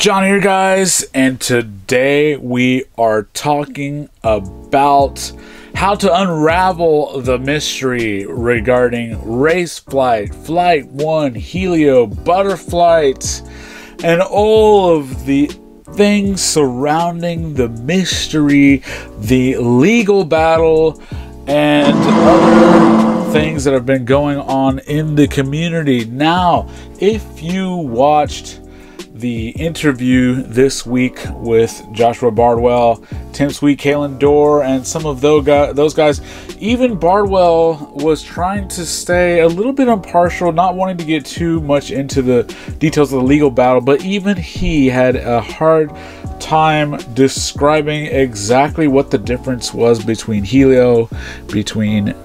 John here, guys, and today we are talking about how to unravel the mystery regarding RaceFlight, FlightOne, Helio, Butterflight, and all of the things surrounding the mystery, the legal battle, and other things that have been going on in the community. Now, if you watched the interview this week with Joshua Bardwell, Tim Sweet, Kalyn Dorr, and some of those guys, even Bardwell was trying to stay a little bit impartial, not wanting to get too much into the details of the legal battle, but even he had a hard time describing exactly what the difference was between Helio, between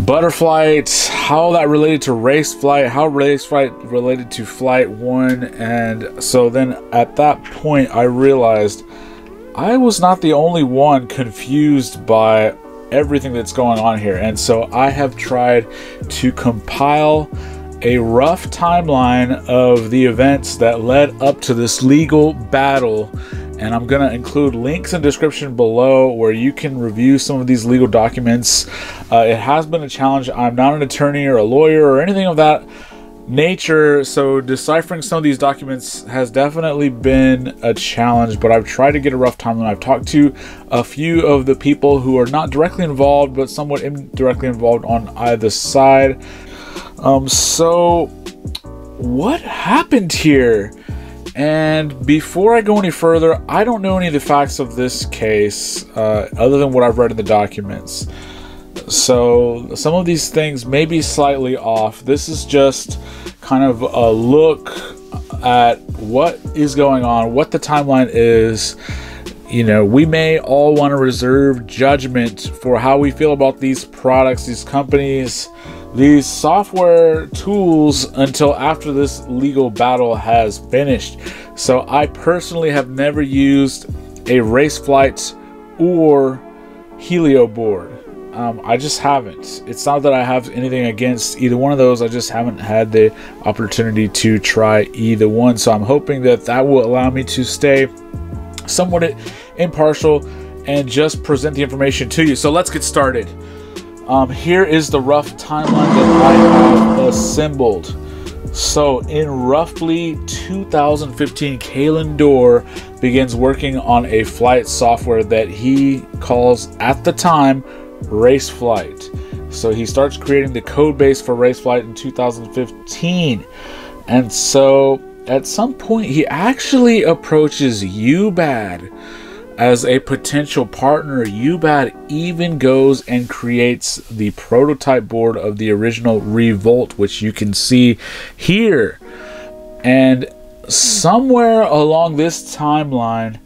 Butterflight, how that related to RaceFlight, how RaceFlight related to FlightOne. And so then at that point I realized I was not the only one confused by everything that's going on here. And so I have tried to compile a rough timeline of the events that led up to this legal battle, and I'm going to include links in the description below where you can review some of these legal documents. It has been a challenge. I'm not an attorney or a lawyer or anything of that nature, so deciphering some of these documents has definitely been a challenge, but I've tried to get a rough timeline. I've talked to a few of the people who are not directly involved but somewhat indirectly involved on either side. So what happened here? And before I go any further, I don't know any of the facts of this case other than what I've read in the documents. So some of these things may be slightly off. This is just kind of a look at what is going on, what the timeline is. You know, we may all want to reserve judgment for how we feel about these products, these companies, these software tools until after this legal battle has finished. So I personally have never used a RaceFlight or Helio board. I just haven't. It's not that I have anything against either one of those. I just haven't had the opportunity to try either one. So I'm hoping that that will allow me to stay somewhat impartial and just present the information to you. So let's get started. Here is the rough timeline that I have assembled. So in roughly 2015, Kalyn Dorr begins working on a flight software that he calls, at the time, RaceFlight. So he starts creating the code base for RaceFlight in 2015. And so at some point he actually approaches UBAD as a potential partner. UBAD even goes and creates the prototype board of the original Revolt, which you can see here. And somewhere along this timeline,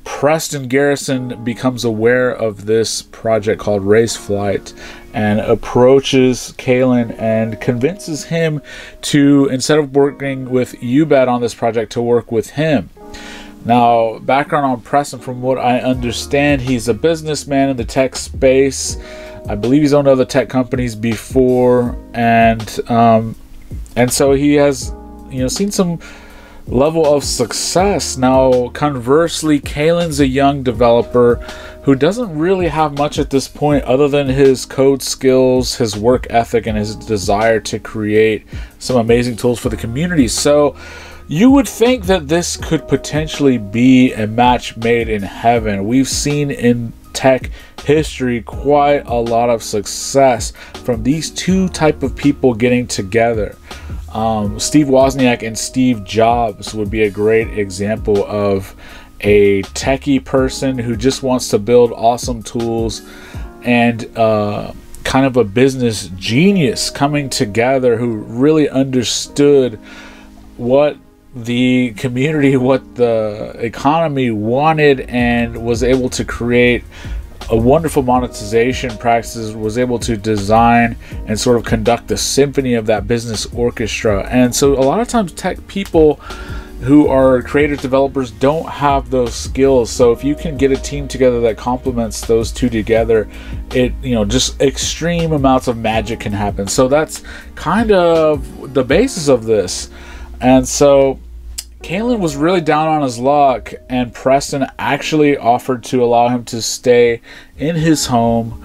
Preston Garrison becomes aware of this project called RaceFlight and approaches Kalyn and convinces him to, instead of working with UBAD on this project, to work with him. Now, background on Preston, from what I understand, he's a businessman in the tech space. I believe he's owned other tech companies before, and so he has, seen some level of success. Now, conversely, Kalyn's a young developer who doesn't really have much at this point other than his code skills, his work ethic, and his desire to create some amazing tools for the community. So you would think that this could potentially be a match made in heaven. We've seen in tech history quite a lot of success from these two type of people getting together. Steve Wozniak and Steve Jobs would be a great example of a techie person who just wants to build awesome tools, and kind of a business genius coming together who really understood what the community, what the economy wanted, and was able to create a wonderful monetization practices, was able to design and sort of conduct the symphony of that business orchestra. And so a lot of times tech people who are creative developers don't have those skills. So if you can get a team together that complements those two together, it, just extreme amounts of magic can happen. So that's kind of the basis of this. And so Kalyn was really down on his luck, and Preston actually offered to allow him to stay in his home.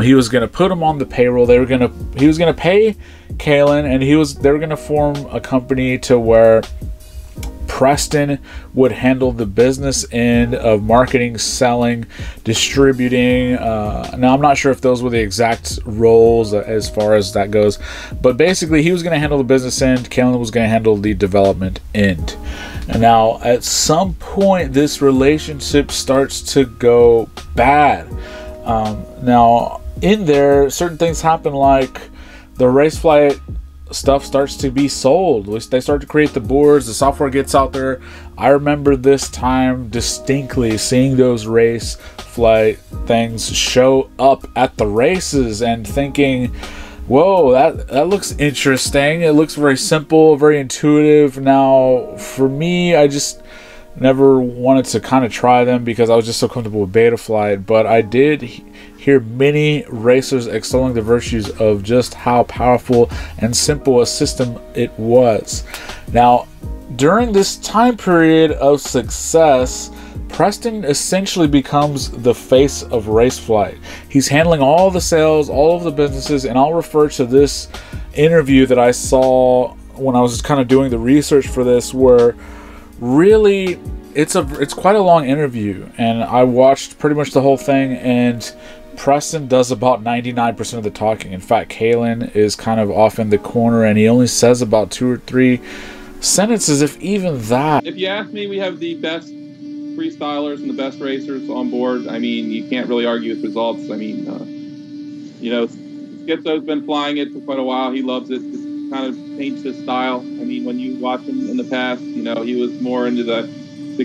He was going to put him on the payroll. He was going to pay Kalyn, and they were going to form a company to where Preston would handle the business end of marketing, selling, distributing. Now, I'm not sure if those were the exact roles as far as that goes, but basically he was going to handle the business end. Kalyn was going to handle the development end. And now, at some point, this relationship starts to go bad. Now, in there, certain things happen, like the RaceFlight stuff starts to be sold. They start to create the boards, the software gets out there. I remember this time distinctly seeing those RaceFlight things show up at the races and thinking, whoa, that looks interesting. It looks very simple, very intuitive. Now, for me, I just never wanted to kind of try them because I was just so comfortable with Betaflight, but I did hear many racers extolling the virtues of just how powerful and simple a system it was. Now, during this time period of success, Preston essentially becomes the face of RaceFlight. He's handling all the sales, all of the businesses, and I'll refer to this interview that I saw when I was kind of doing the research for this, where really it's quite a long interview, and I watched pretty much the whole thing, and Preston does about 99% of the talking. In fact, Kalyn is kind of off in the corner, and he only says about 2 or 3 sentences, if even that. If you ask me, we have the best freestylers and the best racers on board. I mean, you can't really argue with results. I mean, you know, Schizo's been flying it for quite a while. He loves it. It's kind of changed his style. I mean, when you watch him in the past, you know, he was more into the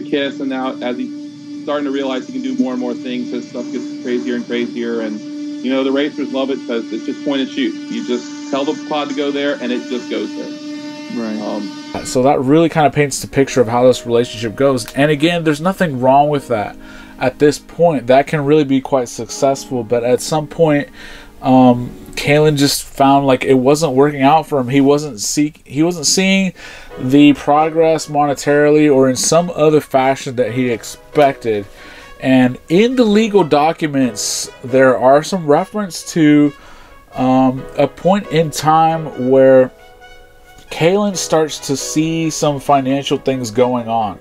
kiss, and now as he's starting to realize he can do more and more things, his stuff gets crazier and crazier. And, you know, the racers love it because it's just point and shoot. You just tell the quad to go there, and it just goes there. Right. So that really kind of paints the picture of how this relationship goes. And again, there's nothing wrong with that. At this point, that can really be quite successful. But at some point, Kalyn just found like it wasn't working out for him. He wasn't seeing the progress monetarily or in some other fashion that he expected. And in the legal documents, there are some reference to a point in time where Kalyn starts to see some financial things going on.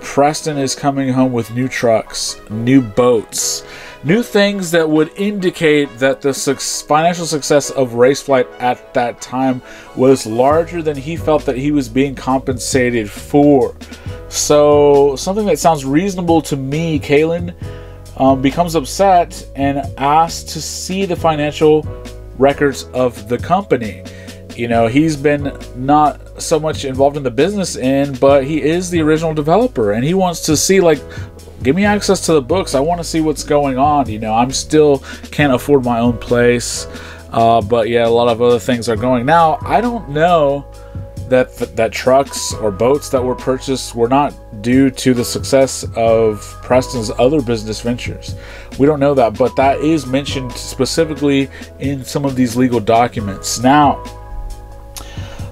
Preston is coming home with new trucks, new boats, new things that would indicate that the financial success of RaceFlight at that time was larger than he felt that he was being compensated for. So something that sounds reasonable to me, Kalyn becomes upset and asks to see the financial records of the company. You know, he's been not so much involved in the business end, but he is the original developer, and he wants to see, like, give me access to the books. I want to see what's going on. You know, I'm still can't afford my own place, but yeah, a lot of other things are going. Now, I don't know that trucks or boats that were purchased were not due to the success of Preston's other business ventures. We don't know that, but that is mentioned specifically in some of these legal documents. Now,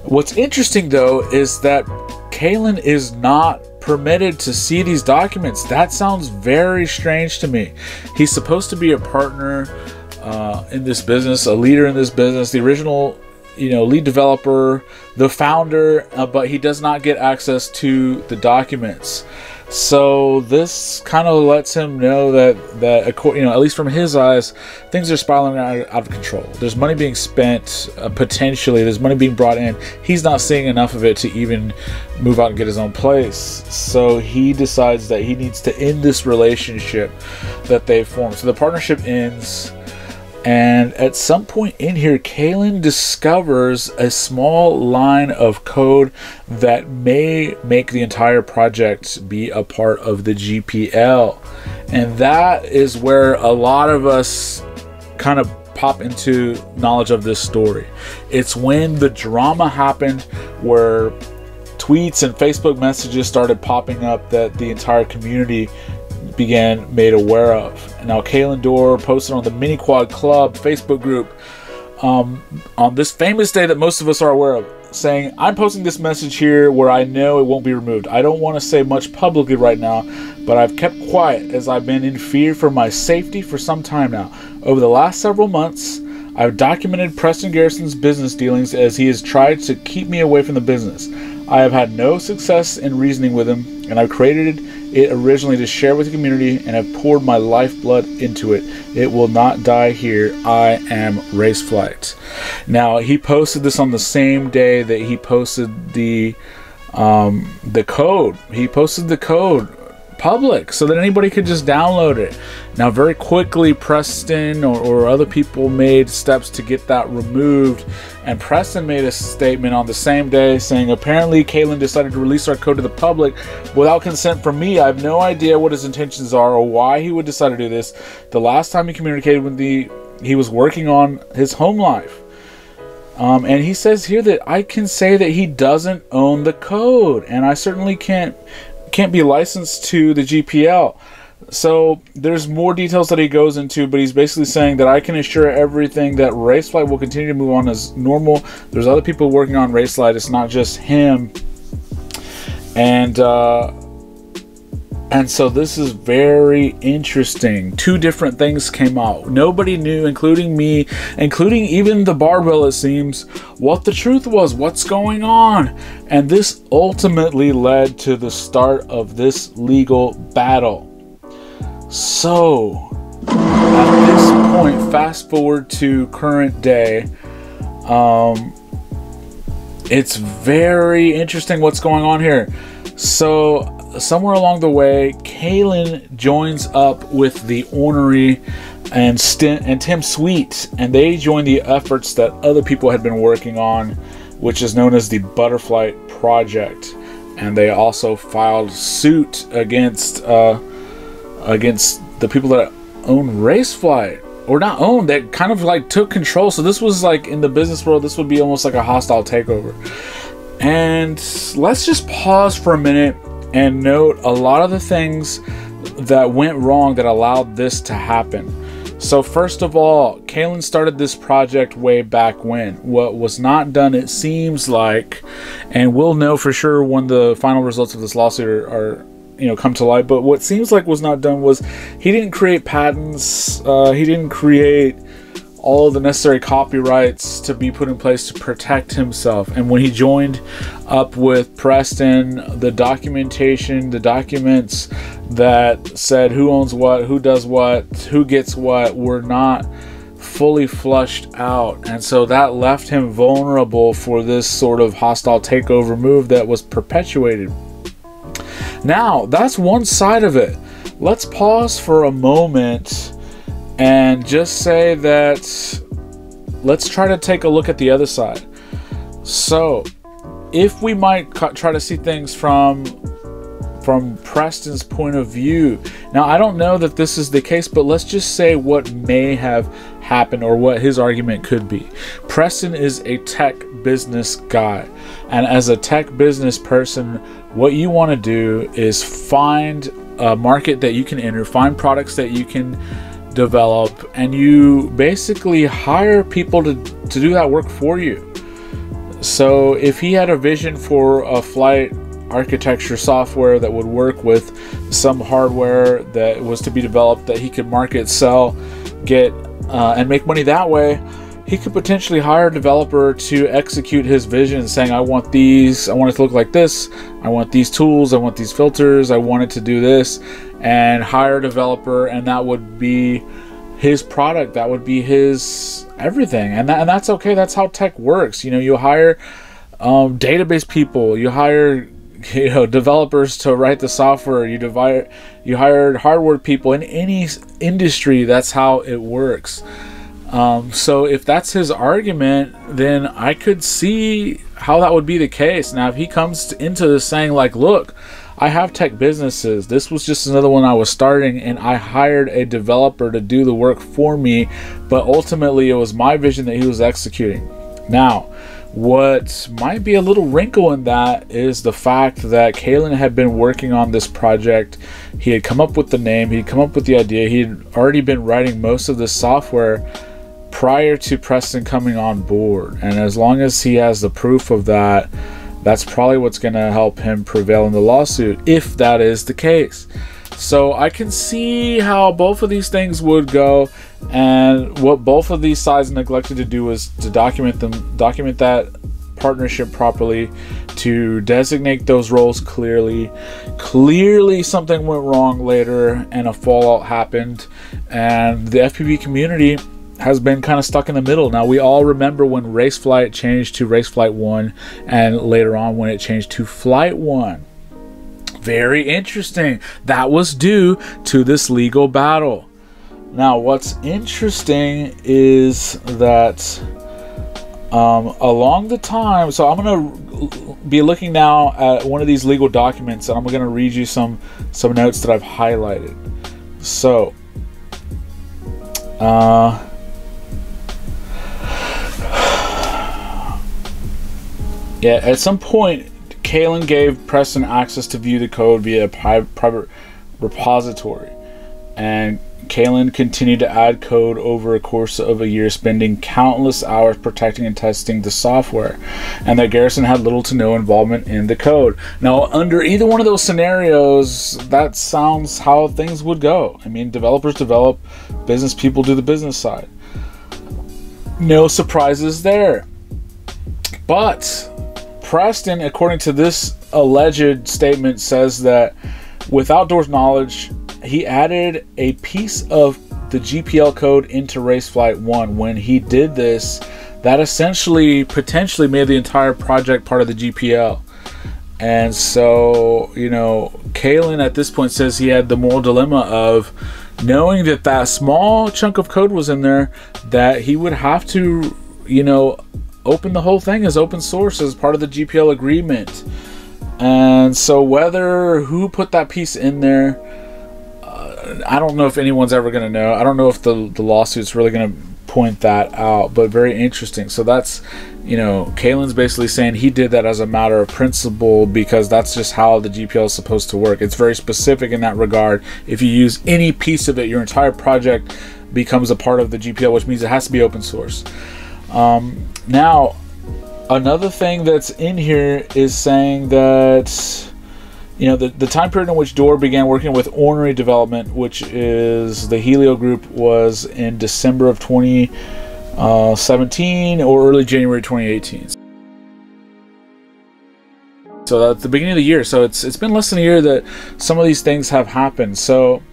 what's interesting, though, is that Kalyn is not permitted to see these documents. That sounds very strange to me. He's supposed to be a partner in this business, a leader in this business, the original, you know, lead developer, the founder, but he does not get access to the documents. So this kind of lets him know that you know, at least from his eyes, things are spiraling out of control. There's money being spent, potentially. There's money being brought in. He's not seeing enough of it to even move out and get his own place. So he decides that he needs to end this relationship that they've formed. So the partnership ends. And at some point in here, Kalyn discovers a small line of code that may make the entire project be a part of the GPL. And that is where a lot of us kind of pop into knowledge of this story. It's when the drama happened where tweets and Facebook messages started popping up that the entire community began made aware of. And now Kalyn Dorr posted on the Mini Quad Club Facebook group on this famous day that most of us are aware of, saying, I'm posting this message here where I know it won't be removed. I don't want to say much publicly right now, but I've kept quiet as I've been in fear for my safety for some time now. Over the last several months, I've documented Preston Garrison's business dealings as he has tried to keep me away from the business. I have had no success in reasoning with him, and I've created it originally to share with the community and have poured my lifeblood into it. It will not die here. I am RaceFlight. Now, he posted this on the same day that he posted the code. He posted the code public so that anybody could just download it. Now, very quickly, Preston or other people made steps to get that removed, and Preston made a statement on the same day saying, apparently Kalyn decided to release our code to the public without consent from me. I have no idea what his intentions are or why he would decide to do this. The last time he communicated with me, he was working on his home life. And he says here that I can say that he doesn't own the code, and I certainly can't be licensed to the GPL. So there's more details that he goes into, but he's basically saying that I can assure everything that RaceFlight will continue to move on as normal. There's other people working on RaceFlight. It's not just him. And so this is very interesting. Two different things came out. Nobody knew, including me, including even the Bardwell, it seems, what the truth was, what's going on. And this ultimately led to the start of this legal battle. So, at this point, fast forward to current day, it's very interesting what's going on here. So, somewhere along the way, Kalyn joins up with the Ornery and Tim Sweet, and they join the efforts that other people had been working on, which is known as the Butterfly Project. And they also filed suit against the people that own RaceFlight, or not owned, that kind of like took control. So this was like, in the business world, this would be almost like a hostile takeover. And let's just pause for a minute and note a lot of the things that went wrong that allowed this to happen. So first of all, Kalyn started this project way back when. What was not done, it seems like, and we'll know for sure when the final results of this lawsuit are come to light, but what seems like was not done was he didn't create patents, he didn't create all of the necessary copyrights to be put in place to protect himself. And when he joined up with Preston, the documentation, the documents that said who owns what, who does what, who gets what, were not fully flushed out. And so that left him vulnerable for this sort of hostile takeover move that was perpetuated. Now, that's one side of it. Let's pause for a moment and just say that let's try to take a look at the other side. So, if we might try to see things from Preston's point of view. Now, I don't know that this is the case, but let's just say what may have happened or what his argument could be. Preston is a tech business guy, and as a tech business person, what you want to do is find a market that you can enter, find products that you can develop, and you basically hire people to do that work for you. So if he had a vision for a flight architecture software that would work with some hardware that was to be developed that he could market, sell, get and make money that way, he could potentially hire a developer to execute his vision, saying, I want these, I want it to look like this, I want these tools, I want these filters, I want it to do this, and hire a developer, and that would be his product, that would be his everything. And that's okay. That's how tech works. You hire database people, you hire developers to write the software, you hire hardware people. In any industry, that's how it works. So if that's his argument, then I could see how that would be the case. Now, if he comes into this saying like, look, I have tech businesses, this was just another one I was starting, and I hired a developer to do the work for me, but ultimately it was my vision that he was executing. Now, what might be a little wrinkle in that is the fact that Kalyn had been working on this project. He had come up with the name, he'd come up with the idea, he'd already been writing most of this software, prior to Preston coming on board. And as long as he has the proof of that, that's probably what's going to help him prevail in the lawsuit, if that is the case. So I can see how both of these things would go, and what both of these sides neglected to do was to document that partnership properly, to designate those roles clearly. Clearly something went wrong later and a fallout happened, and the FPV community has been kind of stuck in the middle. Now, we all remember when RaceFlight changed to RaceFlight and later on when it changed to FlightOne. Very interesting. That was due to this legal battle. Now, what's interesting is that along the time, so I'm going to be looking now at one of these legal documents, and I'm going to read you some notes that I've highlighted. So, yeah, at some point, Kalyn gave Preston access to view the code via a private repository, and Kalyn continued to add code over a course of a year, spending countless hours protecting and testing the software, and that Garrison had little to no involvement in the code. Now, under either one of those scenarios, that sounds how things would go. I mean, developers develop, business people do the business side. No surprises there. But Preston, according to this alleged statement, says that with Outdoors knowledge, he added a piece of the GPL code into RaceFlight When he did this, that essentially potentially made the entire project part of the GPL. And so, you know, Kalyn at this point says he had the moral dilemma of knowing that that small chunk of code was in there, that he would have to, you know, open the whole thing as open source as part of the GPL agreement. And so who put that piece in there, I don't know if anyone's ever going to know. I don't know if the lawsuit's really going to point that out, but very interesting. So that's, you know, Kalyn's basically saying he did that as a matter of principle because that's just how the GPL is supposed to work. It's very specific in that regard. If you use any piece of it, your entire project becomes a part of the GPL, which means it has to be open source. Now, another thing that's in here is saying that, you know, the time period in which Door began working with Ornery Development, which is the Helio Group, was in December of 2017 or early January 2018. So that's the beginning of the year. So it's been less than a year that some of these things have happened. So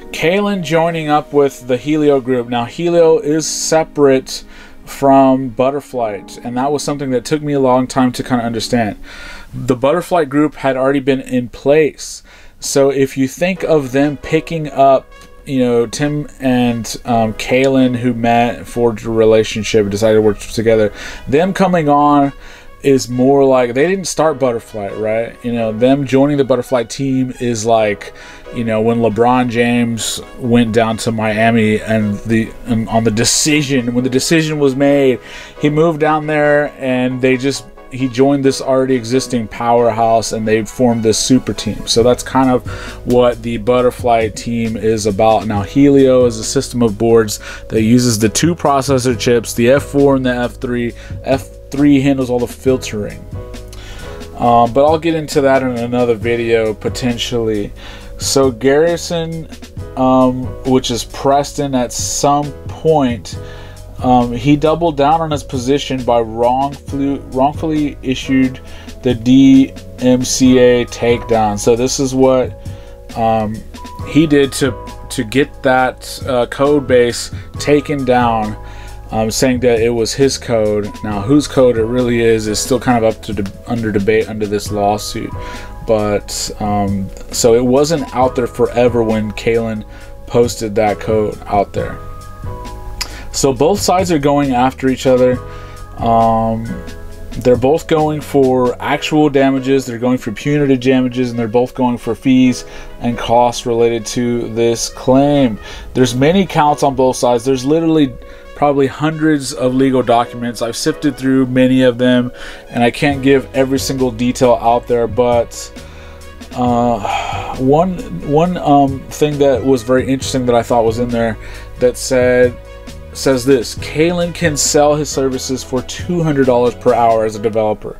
Kalyn joining up with the Helio Group. Now, Helio is separate from Butterflight, and that was something that took me a long time to kind of understand. The Butterflight group had already been in place, so if you think of them picking up, you know, Tim and Kalyn, who met, forged a relationship, decided to work together, them coming on is more like they didn't start Butterflight, right? You know, them joining the Butterflight team is like, you know, when LeBron James went down to Miami and when the decision was made, he moved down there and he joined this already existing powerhouse and they formed this super team. So that's kind of what the Butterfly team is about. Now, Helio is a system of boards that uses the two processor chips, the F4 and the F3. F3 handles all the filtering. But I'll get into that in another video potentially. So Garrison, which is Preston, at some point, he doubled down on his position by wrongfully issued the DMCA takedown. So this is what he did to get that code base taken down, saying that it was his code. Now, whose code it really is still kind of under debate under this lawsuit. But so it wasn't out there forever when Kalyn posted that code out there. So both sides are going after each other. They're both going for actual damages, they're going for punitive damages, and they're both going for fees and costs related to this claim. There's many counts on both sides. There's literally probably hundreds of legal documents. I've sifted through many of them, and I can't give every single detail out there, but one thing that was very interesting that I thought was in there that said says this: Kalyn can sell his services for $200 per hour as a developer,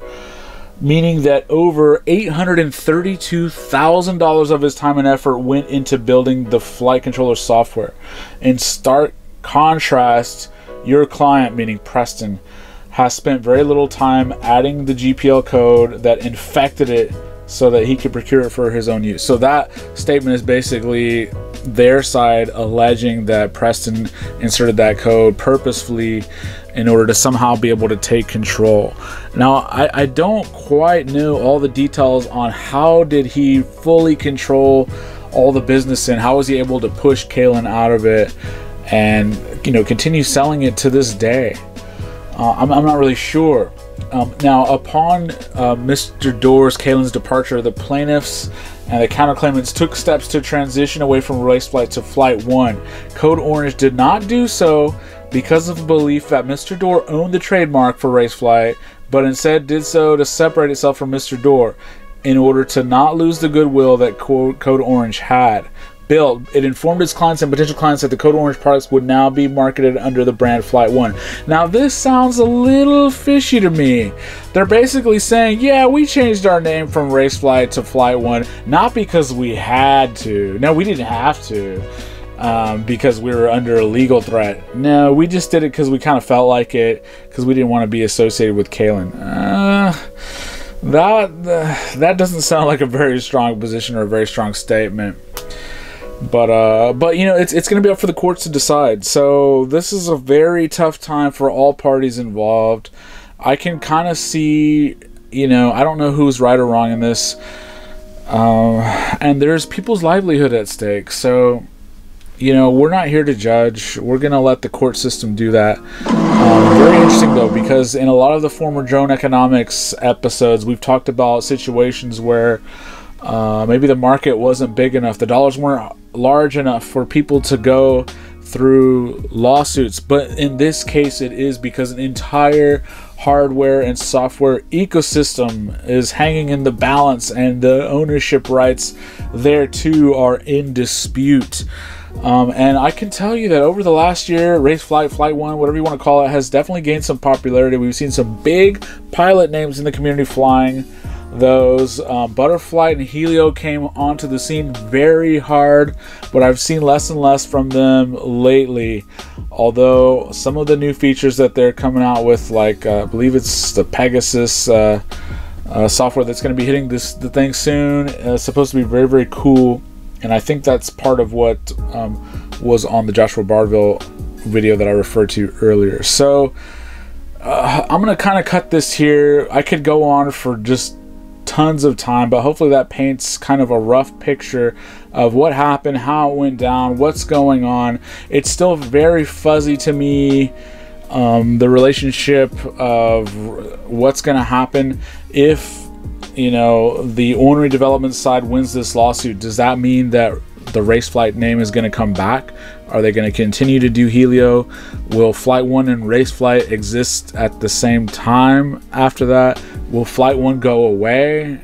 meaning that over $832,000 of his time and effort went into building the flight controller software. In stark contrast, your client, meaning Preston, has spent very little time adding the GPL code that infected it so that he could procure it for his own use. So that statement is basically their side alleging that Preston inserted that code purposefully in order to somehow be able to take control. Now, I don't quite know all the details on how did he fully control all the business and how was he able to push Kalyn out of it and, you know, continue selling it to this day. I'm not really sure. Now, upon Mr. Doerr's, Kalyn's departure, the plaintiffs and the counterclaimants took steps to transition away from RaceFlight to FlightOne. Code Orange did not do so because of the belief that Mr. Doerr owned the trademark for RaceFlight, but instead did so to separate itself from Mr. Doerr in order to not lose the goodwill that Code Orange had built. It informed its clients and potential clients that the Code Orange products would now be marketed under the brand FlightOne. Now, this sounds a little fishy to me. They're basically saying, yeah, we changed our name from RaceFlight to FlightOne, not because we had to. No, we didn't have to. Because we were under a legal threat. No, we just did it because we kind of felt like it, because we didn't want to be associated with Kalyn. That doesn't sound like a very strong position or a very strong statement. But you know, it's going to be up for the courts to decide. So this is a very tough time for all parties involved. I can kind of see, you know, I don't know who's right or wrong in this, and there's people's livelihood at stake. So, you know, we're not here to judge. We're going to let the court system do that. Very interesting, though, because in a lot of the former Droneconomics episodes, we've talked about situations where maybe the market wasn't big enough. The dollars weren't large enough for people to go through lawsuits. But in this case, it is, because an entire hardware and software ecosystem is hanging in the balance, and the ownership rights there too are in dispute. And I can tell you that over the last year, RaceFlight, FlightOne, whatever you want to call it, has definitely gained some popularity. We've seen some big pilot names in the community flying those. Butterflight and Helio came onto the scene very hard, but I've seen less and less from them lately. Although some of the new features that they're coming out with, like I believe it's the Pegasus software that's going to be hitting the thing soon, is supposed to be very, very cool. And I think that's part of what was on the Joshua Bardwell video that I referred to earlier. So I'm going to kind of cut this here. I could go on for just tons of time, but hopefully that paints kind of a rough picture of what happened, how it went down, what's going on. It's still very fuzzy to me, the relationship of what's going to happen if, you know, the ornery development side wins this lawsuit. Does that mean that the RaceFlight name is going to come back? Are they going to continue to do Helio? Will FlightOne and RaceFlight exist at the same time after that? Will FlightOne go away?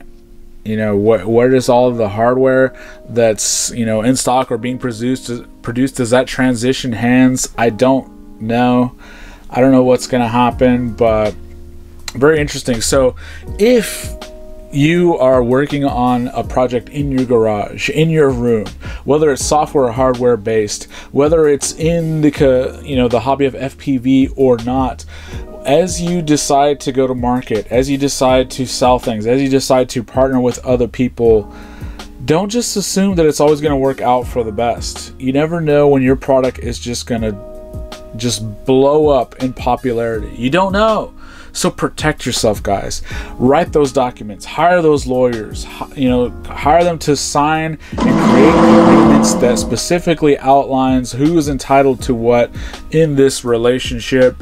You know, where does all of the hardware that's, you know, in stock or being produced, does that transition hands? I don't know. I don't know what's going to happen, but very interesting. So if you are working on a project in your garage, in your room, whether it's software or hardware based, whether it's in the, you know, the hobby of FPV or not, as you decide to go to market, as you decide to sell things, as you decide to partner with other people, don't just assume that it's always going to work out for the best. You never know when your product is just going to just blow up in popularity. You don't know. So protect yourself, guys. Write those documents, hire those lawyers, you know, hire them to sign and create agreements that specifically outlines who is entitled to what in this relationship,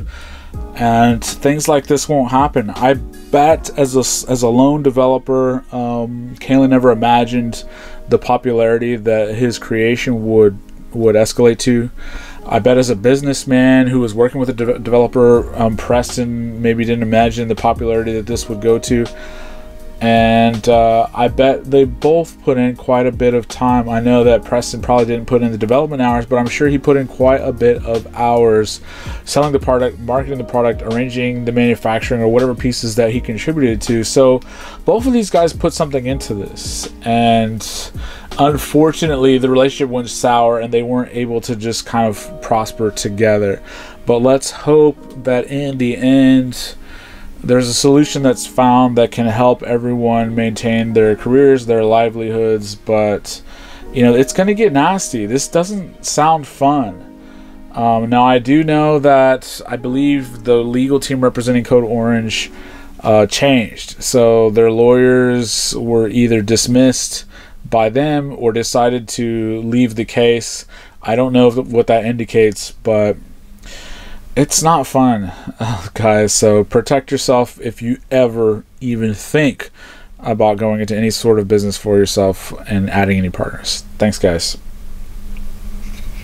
and things like this won't happen. I bet as a lone developer, Kalyn never imagined the popularity that his creation would escalate to. I bet as a businessman who was working with a developer, Preston maybe didn't imagine the popularity that this would go to. And I bet they both put in quite a bit of time. I know that Preston probably didn't put in the development hours, but I'm sure he put in quite a bit of hours selling the product, marketing the product, arranging the manufacturing, or whatever pieces that he contributed to. So both of these guys put something into this, and unfortunately the relationship went sour and they weren't able to just kind of prosper together. But let's hope that in the end there's a solution that's found that can help everyone maintain their careers, their livelihoods. But you know, it's going to get nasty. This doesn't sound fun. Now I do know that I believe the legal team representing Code Orange changed, so their lawyers were either dismissed by them or decided to leave the case. I don't know what that indicates, but it's not fun, guys. So protect yourself if you ever even think about going into any sort of business for yourself and adding any partners. Thanks, guys.